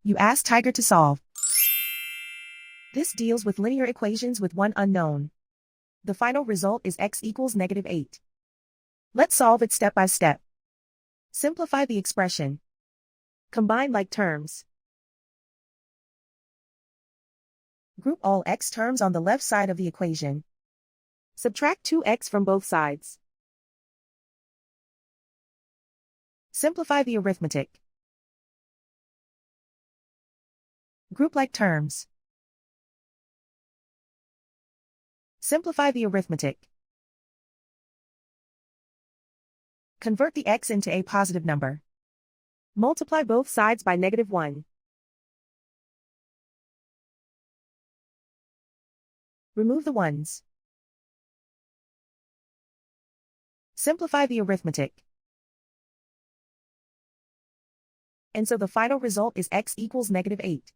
You ask Tiger to solve. This deals with linear equations with one unknown. The final result is x equals -8. Let's solve it step by step. Simplify the expression. Combine like terms. Group all x terms on the left side of the equation. Subtract 2x from both sides. Simplify the arithmetic. Group like terms. Simplify the arithmetic. Convert the x into a positive number. Multiply both sides by -1. Remove the ones. Simplify the arithmetic. And so the final result is x equals -8.